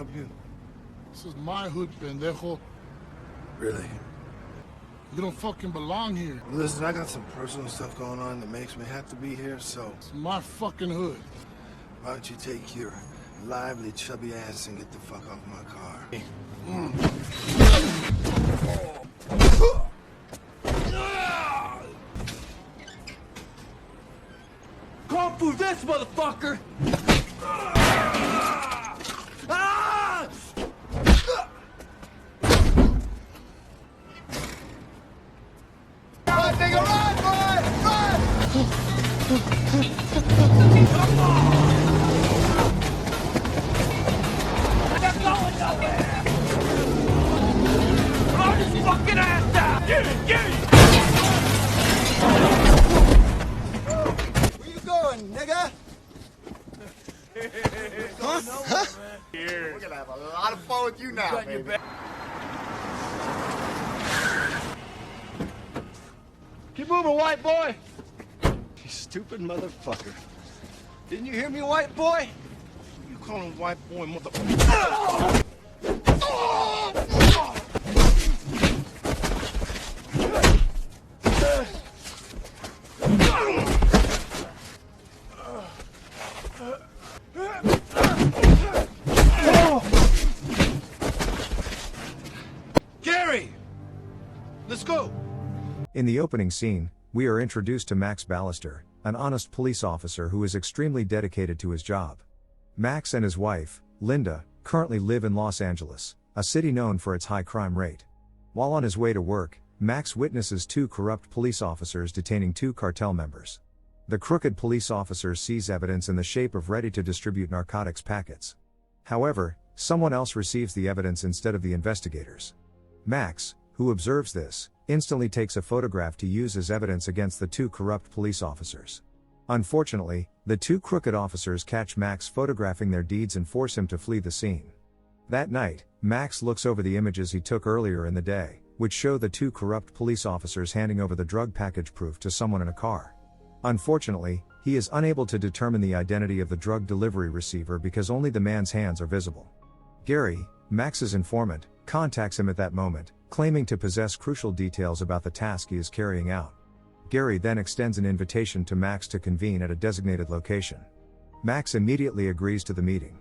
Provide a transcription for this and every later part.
help you? This is my hood, pendejo. Really? You don't fucking belong here. Listen, I got some personal stuff going on that makes me have to be here, so... It's my fucking hood. Why don't you take your lively, chubby ass and get the fuck off my car? Come for this, motherfucker! Run, nigga, run, run, run! Come on! They're going nowhere! Blow this fucking ass down! Get it, get it! Where you going, nigga? Huh? Here. We're gonna have a lot of fun with you now, baby. Keep moving, white boy! You stupid motherfucker. Didn't you hear me, white boy? You call him white boy, mother... Gary! Let's go! In the opening scene, we are introduced to Max Ballister, an honest police officer who is extremely dedicated to his job. Max and his wife, Linda, currently live in Los Angeles, a city known for its high crime rate. While on his way to work, Max witnesses two corrupt police officers detaining two cartel members. The crooked police officers seize evidence in the shape of ready-to-distribute narcotics packets. However, someone else receives the evidence instead of the investigators. Max, who observes this, instantly takes a photograph to use as evidence against the two corrupt police officers. Unfortunately, the two crooked officers catch Max photographing their deeds and force him to flee the scene. That night, Max looks over the images he took earlier in the day, which show the two corrupt police officers handing over the drug package proof to someone in a car. Unfortunately, he is unable to determine the identity of the drug delivery receiver because only the man's hands are visible. Gary, Max's informant, contacts him at that moment, claiming to possess crucial details about the task he is carrying out. Gary then extends an invitation to Max to convene at a designated location. Max immediately agrees to the meeting.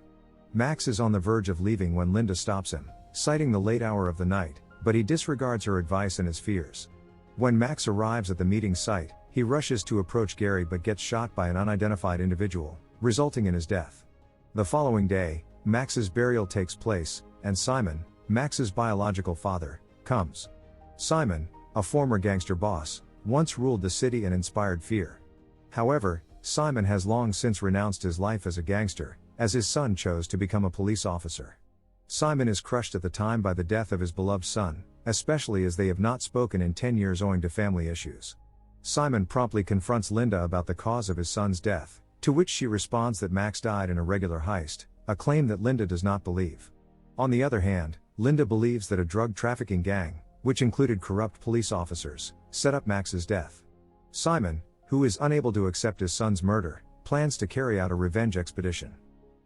Max is on the verge of leaving when Linda stops him, citing the late hour of the night, but he disregards her advice and his fears. When Max arrives at the meeting site, he rushes to approach Gary but gets shot by an unidentified individual, resulting in his death. The following day, Max's burial takes place, and Simon, Max's biological father, comes. Simon, a former gangster boss, once ruled the city and inspired fear. However, Simon has long since renounced his life as a gangster, as his son chose to become a police officer. Simon is crushed at the time by the death of his beloved son, especially as they have not spoken in 10 years owing to family issues. Simon promptly confronts Linda about the cause of his son's death, to which she responds that Max died in a regular heist, a claim that Linda does not believe. On the other hand, Linda believes that a drug trafficking gang, which included corrupt police officers, set up Max's death. Simon, who is unable to accept his son's murder, plans to carry out a revenge expedition.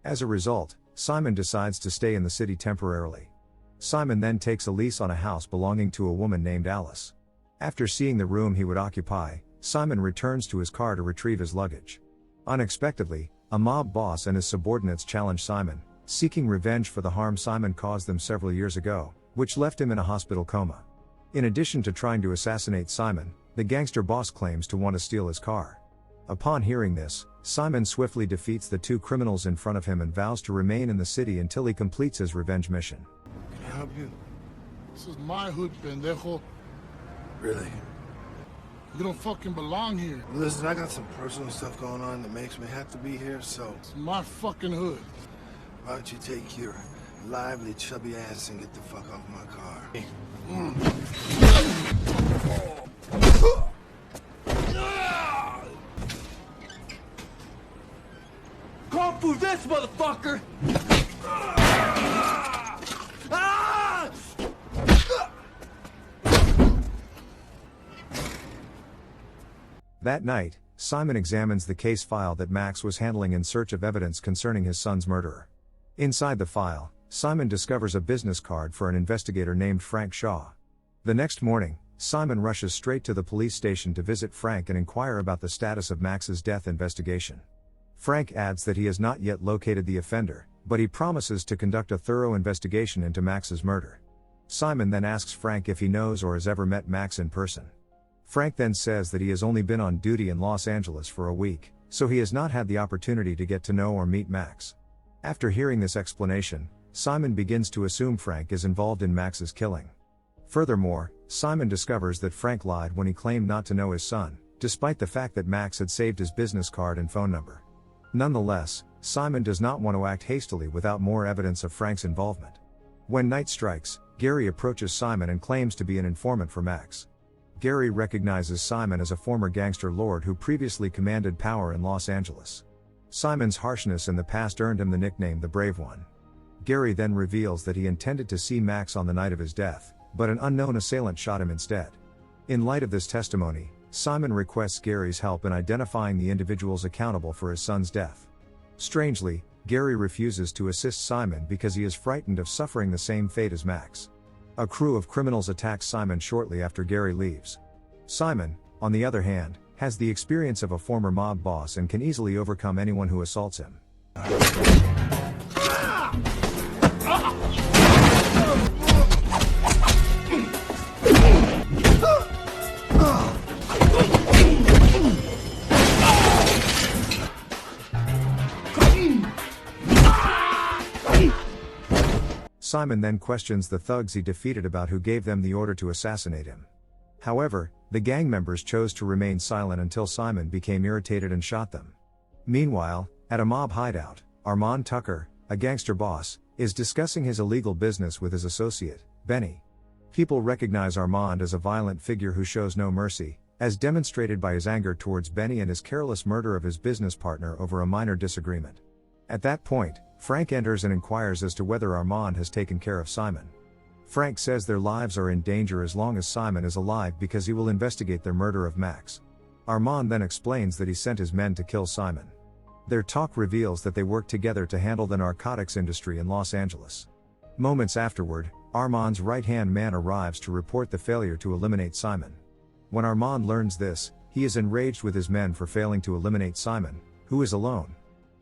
As a result, Simon decides to stay in the city temporarily. Simon then takes a lease on a house belonging to a woman named Alice. After seeing the room he would occupy, Simon returns to his car to retrieve his luggage. Unexpectedly, a mob boss and his subordinates challenge Simon, seeking revenge for the harm Simon caused them several years ago, which left him in a hospital coma. In addition to trying to assassinate Simon, the gangster boss claims to want to steal his car. Upon hearing this, Simon swiftly defeats the two criminals in front of him and vows to remain in the city until he completes his revenge mission. Can I help you? This is my hood, pendejo. Really? You don't fucking belong here. Listen, I got some personal stuff going on that makes me have to be here, so... It's my fucking hood. Why don't you take your lively, chubby ass and get the fuck off my car? Come for this, motherfucker! That night, Simon examines the case file that Max was handling in search of evidence concerning his son's murderer. Inside the file, Simon discovers a business card for an investigator named Frank Shaw. The next morning, Simon rushes straight to the police station to visit Frank and inquire about the status of Max's death investigation. Frank adds that he has not yet located the offender, but he promises to conduct a thorough investigation into Max's murder. Simon then asks Frank if he knows or has ever met Max in person. Frank then says that he has only been on duty in Los Angeles for a week, so he has not had the opportunity to get to know or meet Max. After hearing this explanation, Simon begins to assume Frank is involved in Max's killing. Furthermore, Simon discovers that Frank lied when he claimed not to know his son, despite the fact that Max had saved his business card and phone number. Nonetheless, Simon does not want to act hastily without more evidence of Frank's involvement. When night strikes, Gary approaches Simon and claims to be an informant for Max. Gary recognizes Simon as a former gangster lord who previously commanded power in Los Angeles. Simon's harshness in the past earned him the nickname the Brave One. Gary then reveals that he intended to see Max on the night of his death, but an unknown assailant shot him instead. In light of this testimony, Simon requests Gary's help in identifying the individuals accountable for his son's death. Strangely, Gary refuses to assist Simon because he is frightened of suffering the same fate as Max. A crew of criminals attacks Simon shortly after Gary leaves. Simon, on the other hand, has the experience of a former mob boss and can easily overcome anyone who assaults him. Simon then questions the thugs he defeated about who gave them the order to assassinate him. However, the gang members chose to remain silent until Simon became irritated and shot them. Meanwhile, at a mob hideout, Armand Tucker, a gangster boss, is discussing his illegal business with his associate, Benny. People recognize Armand as a violent figure who shows no mercy, as demonstrated by his anger towards Benny and his careless murder of his business partner over a minor disagreement. At that point, Frank enters and inquires as to whether Armand has taken care of Simon. Frank says their lives are in danger as long as Simon is alive because he will investigate their murder of Max. Armand then explains that he sent his men to kill Simon. Their talk reveals that they work together to handle the narcotics industry in Los Angeles. Moments afterward, Armand's right-hand man arrives to report the failure to eliminate Simon. When Armand learns this, he is enraged with his men for failing to eliminate Simon, who is alone.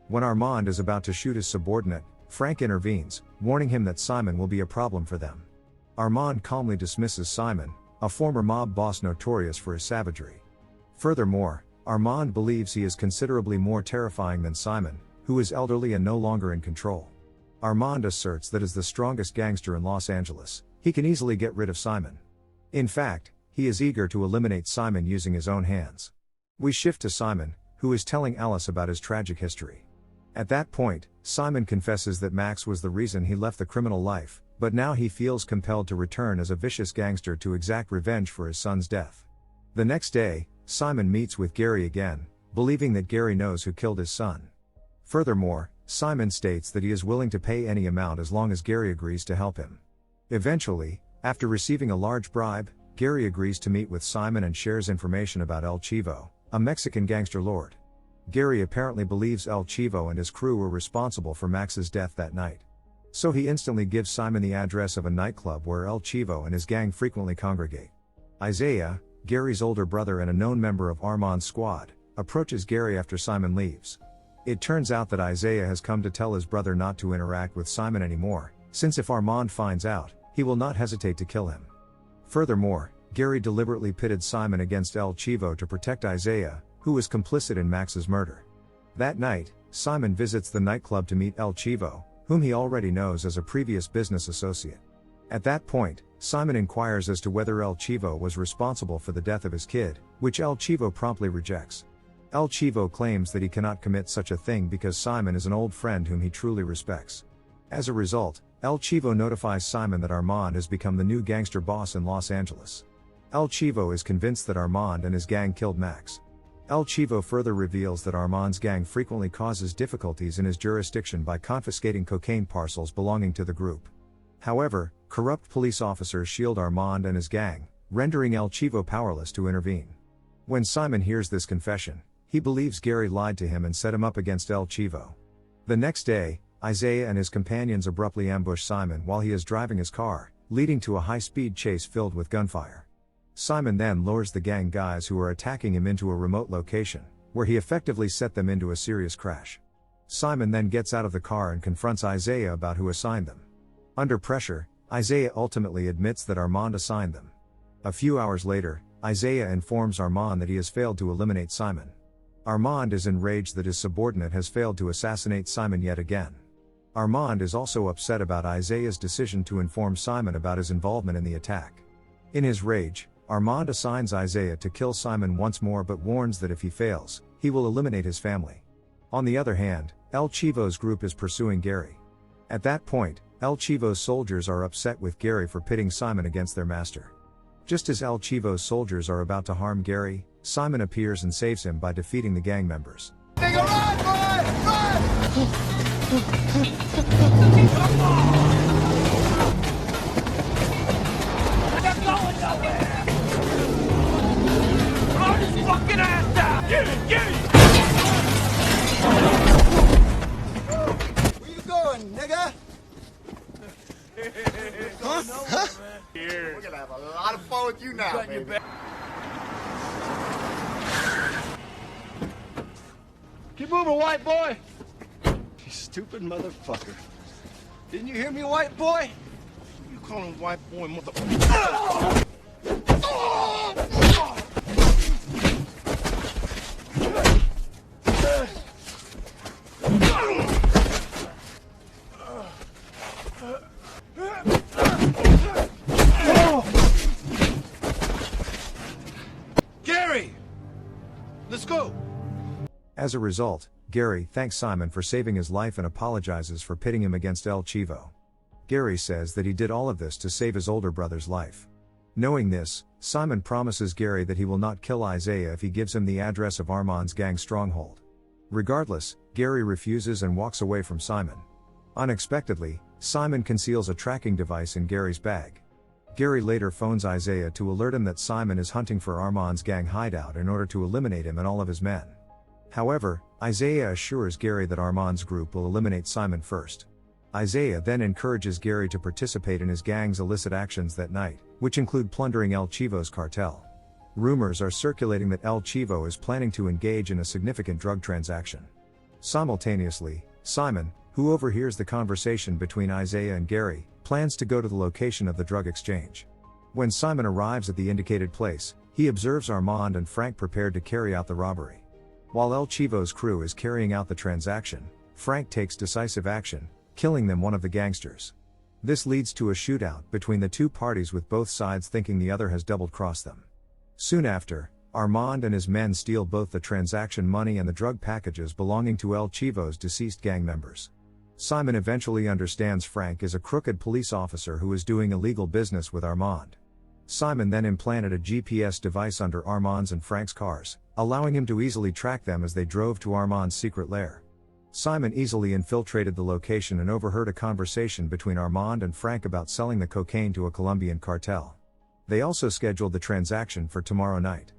When Armand is about to shoot his subordinate, Frank intervenes, warning him that Simon will be a problem for them. Armand calmly dismisses Simon, a former mob boss notorious for his savagery. Furthermore, Armand believes he is considerably more terrifying than Simon, who is elderly and no longer in control. Armand asserts that as the strongest gangster in Los Angeles, he can easily get rid of Simon. In fact, he is eager to eliminate Simon using his own hands. We shift to Simon, who is telling Alice about his tragic history. At that point, Simon confesses that Max was the reason he left the criminal life, but now he feels compelled to return as a vicious gangster to exact revenge for his son's death. The next day, Simon meets with Gary again, believing that Gary knows who killed his son. Furthermore, Simon states that he is willing to pay any amount as long as Gary agrees to help him. Eventually, after receiving a large bribe, Gary agrees to meet with Simon and shares information about El Chivo, a Mexican gangster lord. Gary apparently believes El Chivo and his crew were responsible for Max's death that night. So he instantly gives Simon the address of a nightclub where El Chivo and his gang frequently congregate. Isaiah, Gary's older brother and a known member of Armand's squad, approaches Gary after Simon leaves. It turns out that Isaiah has come to tell his brother not to interact with Simon anymore, since if Armand finds out, he will not hesitate to kill him. Furthermore, Gary deliberately pitted Simon against El Chivo to protect Isaiah, who was complicit in Max's murder. That night, Simon visits the nightclub to meet El Chivo, whom he already knows as a previous business associate. At that point, Simon inquires as to whether El Chivo was responsible for the death of his kid, which El Chivo promptly rejects. El Chivo claims that he cannot commit such a thing because Simon is an old friend whom he truly respects. As a result, El Chivo notifies Simon that Armand has become the new gangster boss in Los Angeles. El Chivo is convinced that Armand and his gang killed Max. El Chivo further reveals that Armand's gang frequently causes difficulties in his jurisdiction by confiscating cocaine parcels belonging to the group. However, corrupt police officers shield Armand and his gang, rendering El Chivo powerless to intervene. When Simon hears this confession, he believes Gary lied to him and set him up against El Chivo. The next day, Isaiah and his companions abruptly ambush Simon while he is driving his car, leading to a high-speed chase filled with gunfire. Simon then lures the gang guys who are attacking him into a remote location, where he effectively set them into a serious crash. Simon then gets out of the car and confronts Isaiah about who assigned them. Under pressure, Isaiah ultimately admits that Armand assigned them. A few hours later, Isaiah informs Armand that he has failed to eliminate Simon. Armand is enraged that his subordinate has failed to assassinate Simon yet again. Armand is also upset about Isaiah's decision to inform Simon about his involvement in the attack. In his rage, Armand assigns Isaiah to kill Simon once more but warns that if he fails, he will eliminate his family. On the other hand, El Chivo's group is pursuing Gary. At that point, El Chivo's soldiers are upset with Gary for pitting Simon against their master. Just as El Chivo's soldiers are about to harm Gary, Simon appears and saves him by defeating the gang members. Nigga, run, boy! Run! They're going nowhere! Blow his fucking ass out! Get it, get it! Where you going, nigga? Huh? Here. We're gonna have a lot of fun with you now, baby. Keep moving, white boy! You stupid motherfucker. Didn't you hear me, white boy? You call him white boy, motherfucker. Gary! Let's go! As a result, Gary thanks Simon for saving his life and apologizes for pitting him against El Chivo. Gary says that he did all of this to save his older brother's life. Knowing this, Simon promises Gary that he will not kill Isaiah if he gives him the address of Armand's gang stronghold. Regardless, Gary refuses and walks away from Simon. Unexpectedly, Simon conceals a tracking device in Gary's bag. Gary later phones Isaiah to alert him that Simon is hunting for Armand's gang hideout in order to eliminate him and all of his men. However, Isaiah assures Gary that Armand's group will eliminate Simon first. Isaiah then encourages Gary to participate in his gang's illicit actions that night, which include plundering El Chivo's cartel. Rumors are circulating that El Chivo is planning to engage in a significant drug transaction. Simultaneously, Simon, who overhears the conversation between Isaiah and Gary, plans to go to the location of the drug exchange. When Simon arrives at the indicated place, he observes Armand and Frank prepared to carry out the robbery. While El Chivo's crew is carrying out the transaction, Frank takes decisive action, killing them one of the gangsters. This leads to a shootout between the two parties with both sides thinking the other has double-crossed them. Soon after, Armand and his men steal both the transaction money and the drug packages belonging to El Chivo's deceased gang members. Simon eventually understands Frank is a crooked police officer who is doing illegal business with Armand. Simon then implanted a GPS device under Armand's and Frank's cars, allowing him to easily track them as they drove to Armand's secret lair. Simon easily infiltrated the location and overheard a conversation between Armand and Frank about selling the cocaine to a Colombian cartel. They also scheduled the transaction for tomorrow night.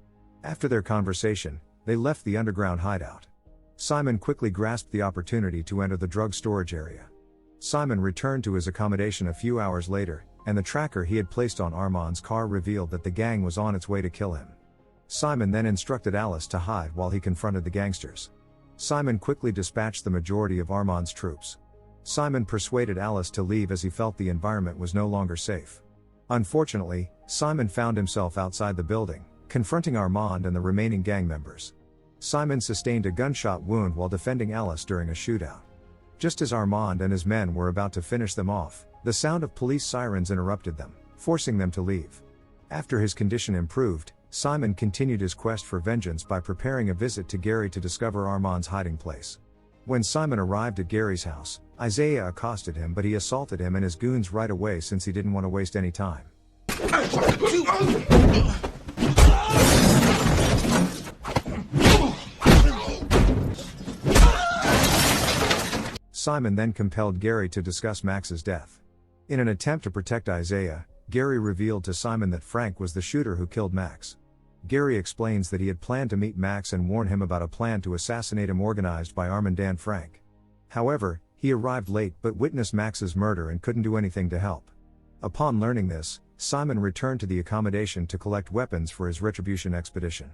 After their conversation, they left the underground hideout. Simon quickly grasped the opportunity to enter the drug storage area. Simon returned to his accommodation a few hours later, and the tracker he had placed on Armand's car revealed that the gang was on its way to kill him. Simon then instructed Alice to hide while he confronted the gangsters. Simon quickly dispatched the majority of Armand's troops. Simon persuaded Alice to leave as he felt the environment was no longer safe. Unfortunately, Simon found himself outside the building, confronting Armand and the remaining gang members. Simon sustained a gunshot wound while defending Alice during a shootout. Just as Armand and his men were about to finish them off, the sound of police sirens interrupted them, forcing them to leave. After his condition improved, Simon continued his quest for vengeance by preparing a visit to Gary to discover Armand's hiding place. When Simon arrived at Gary's house, Isaiah accosted him, but he assaulted him and his goons right away since he didn't want to waste any time. Simon then compelled Gary to discuss Max's death. In an attempt to protect Isaiah, Gary revealed to Simon that Frank was the shooter who killed Max. Gary explains that he had planned to meet Max and warn him about a plan to assassinate him organized by Armand and Frank. However, He arrived late but witnessed Max's murder and couldn't do anything to help. Upon learning this, Simon returned to the accommodation to collect weapons for his retribution expedition.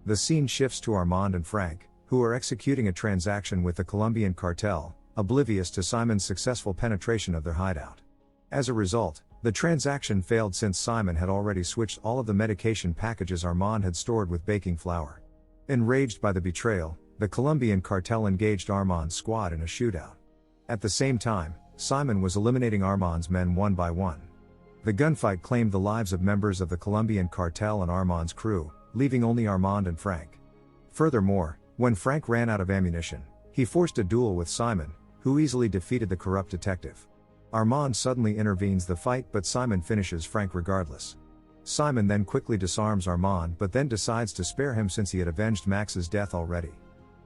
The scene shifts to Armand and Frank, who are executing a transaction with the Colombian cartel, oblivious to Simon's successful penetration of their hideout. As a result, the transaction failed since Simon had already switched all of the medication packages Armand had stored with baking flour. Enraged by the betrayal, the Colombian cartel engaged Armand's squad in a shootout. At the same time, Simon was eliminating Armand's men one by one. The gunfight claimed the lives of members of the Colombian cartel and Armand's crew, leaving only Armand and Frank. Furthermore, when Frank ran out of ammunition, he forced a duel with Simon, who easily defeated the corrupt detective. Armand suddenly intervenes the fight but Simon finishes Frank regardless. Simon then quickly disarms Armand but then decides to spare him since he had avenged Max's death already.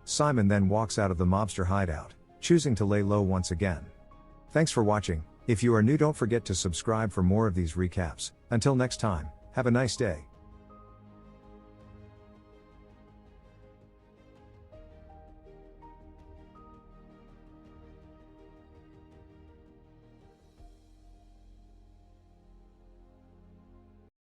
Simon then walks out of the mobster hideout, choosing to lay low once again. Thanks for watching. If you are new, don't forget to subscribe for more of these recaps. Until next time, have a nice day.